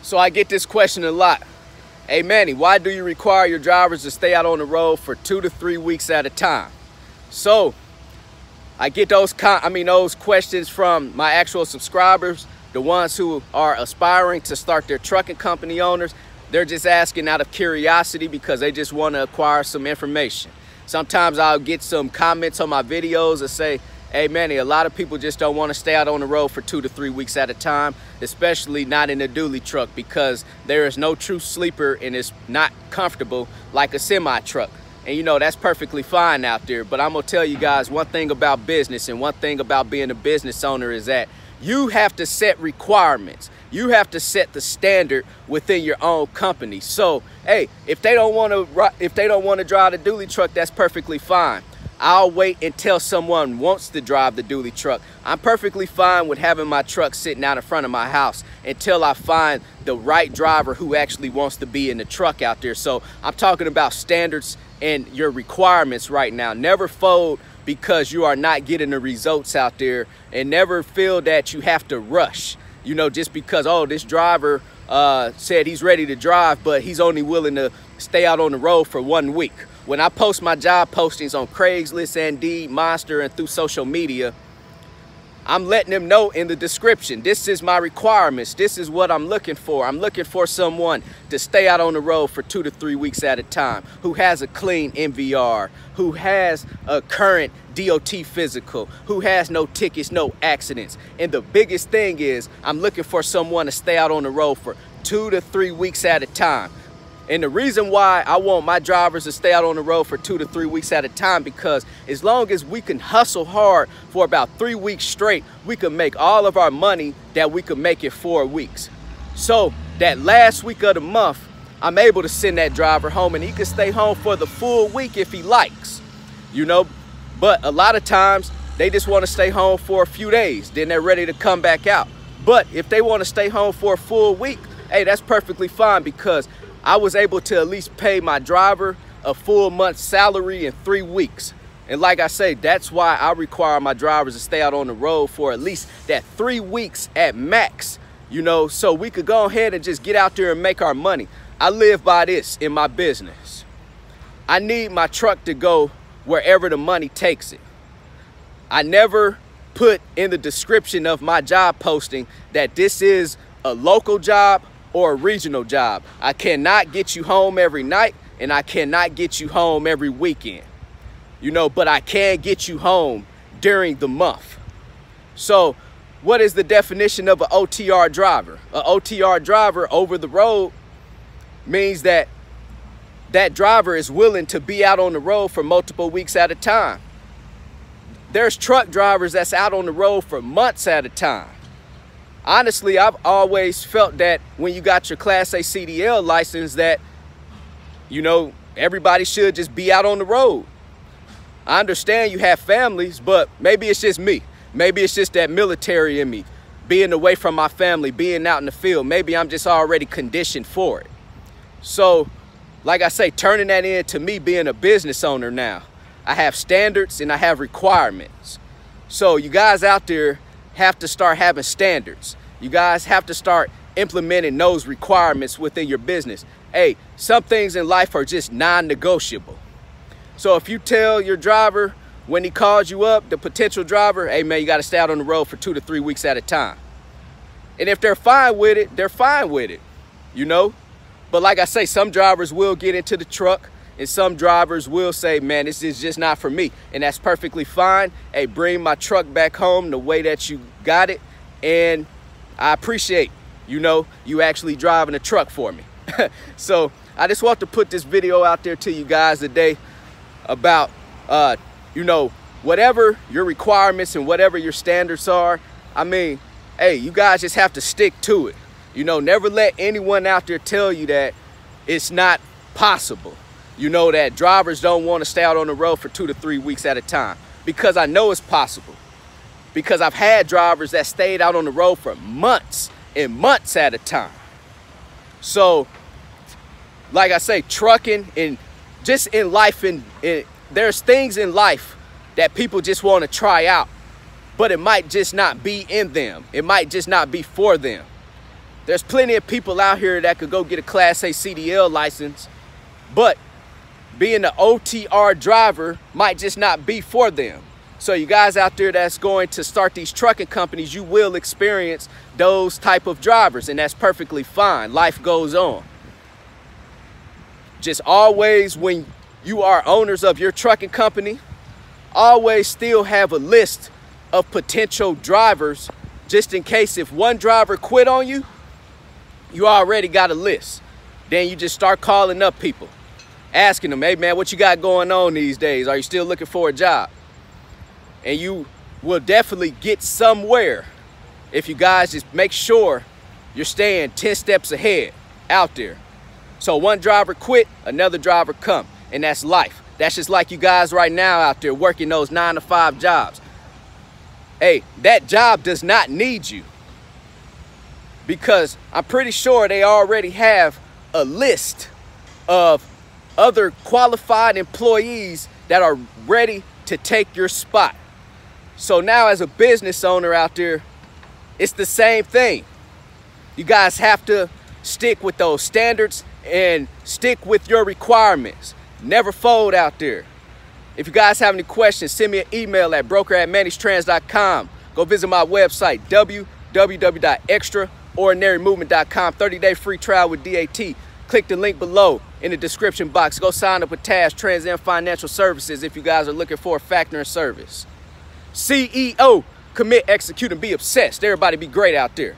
So I get this question a lot. Hey Manny, why do you require your drivers to stay out on the road for 2 to 3 weeks at a time? So I get those questions from my actual subscribers, the ones who are aspiring to start their trucking company owners. They're just asking out of curiosity because they just want to acquire some information. Sometimes I'll get some comments on my videos that say, hey Manny, a lot of people just don't want to stay out on the road for 2 to 3 weeks at a time, especially not in a dually truck, because there is no true sleeper and it's not comfortable like a semi truck. And you know, that's perfectly fine out there. But I'm gonna tell you guys one thing about business, and one thing about being a business owner, is that you have to set requirements. You have to set the standard within your own company. So, hey, if they don't want to drive the dually truck, that's perfectly fine. I'll wait until someone wants to drive the dually truck. I'm perfectly fine with having my truck sitting out in front of my house until I find the right driver who actually wants to be in the truck out there. So I'm talking about standards and your requirements right now. Never fold because you are not getting the results out there, and never feel that you have to rush. You know, just because, oh, this driver said he's ready to drive, but he's only willing to stay out on the road for 1 week. When I post my job postings on Craigslist, Indeed, Monster, and through social media, I'm letting them know in the description, this is my requirements. This is what I'm looking for. I'm looking for someone to stay out on the road for 2 to 3 weeks at a time, who has a clean MVR, who has a current DOT physical, who has no tickets, no accidents. And the biggest thing is, I'm looking for someone to stay out on the road for 2 to 3 weeks at a time. And the reason why I want my drivers to stay out on the road for 2 to 3 weeks at a time, because as long as we can hustle hard for about 3 weeks straight, we can make all of our money that we could make in 4 weeks. So that last week of the month, I'm able to send that driver home, and he can stay home for the full week if he likes, you know. But a lot of times they just want to stay home for a few days, then they're ready to come back out. But if they want to stay home for a full week, hey, that's perfectly fine, because I was able to at least pay my driver a full month's salary in 3 weeks. And like I say, that's why I require my drivers to stay out on the road for at least that 3 weeks at max, you know, so we could go ahead and just get out there and make our money. I live by this in my business. I need my truck to go wherever the money takes it. I never put in the description of my job posting that this is a local job or a regional job. I cannot get you home every night, and I cannot get you home every weekend, you know, but I can get you home during the month. So what is the definition of an OTR driver? An OTR driver, over the road, means that that driver is willing to be out on the road for multiple weeks at a time. There's truck drivers that's out on the road for months at a time. Honestly, I've always felt that when you got your Class A CDL license, that, you know, everybody should just be out on the road. I understand you have families, but maybe it's just me. Maybe it's just that military in me, being away from my family, being out in the field. Maybe I'm just already conditioned for it. So, like I say, turning that into me being a business owner now. I have standards and I have requirements. So you guys out there have to start having standards. You guys have to start implementing those requirements within your business. Hey, some things in life are just non-negotiable. So if you tell your driver when he calls you up, the potential driver, hey man, you got to stay out on the road for 2 to 3 weeks at a time. And if they're fine with it, they're fine with it, you know. But like I say, some drivers will get into the truck, and some drivers will say, man, this is just not for me. And that's perfectly fine. Hey, bring my truck back home the way that you got it. And I appreciate, you know, you actually driving a truck for me. So I just want to put this video out there to you guys today about, you know, whatever your requirements and whatever your standards are. I mean, hey, you guys just have to stick to it. You know, never let anyone out there tell you that it's not possible. You know, that drivers don't want to stay out on the road for 2 to 3 weeks at a time, because I know it's possible. Because I've had drivers that stayed out on the road for months and months at a time. So, like I say, trucking and just in life, and there's things in life that people just want to try out, but it might just not be in them. It might just not be for them. There's plenty of people out here that could go get a Class A CDL license, but being an OTR driver might just not be for them. So you guys out there that's going to start these trucking companies, you will experience those type of drivers, and that's perfectly fine. Life goes on. Just always, when you are owners of your trucking company, always still have a list of potential drivers, just in case if one driver quit on you, you already got a list. Then you just start calling up people, asking them, hey man, what you got going on these days? Are you still looking for a job? And you will definitely get somewhere if you guys just make sure you're staying 10 steps ahead out there. So one driver quit, another driver come, and that's life. That's just like you guys right now out there working those 9-to-5 jobs. Hey, that job does not need you, because I'm pretty sure they already have a list of other qualified employees that are ready to take your spot. So now as a business owner out there, it's the same thing. You guys have to stick with those standards and stick with your requirements. Never fold out there. If you guys have any questions, send me an email at broker@managedtrans.com. Go visit my website, www.extraordinarymovement.com. 30-day free trial with DAT. Click the link below in the description box. Go sign up with TAFS, Trans and Financial Services, if you guys are looking for a factoring service. CEO, commit, execute, and be obsessed. Everybody be great out there.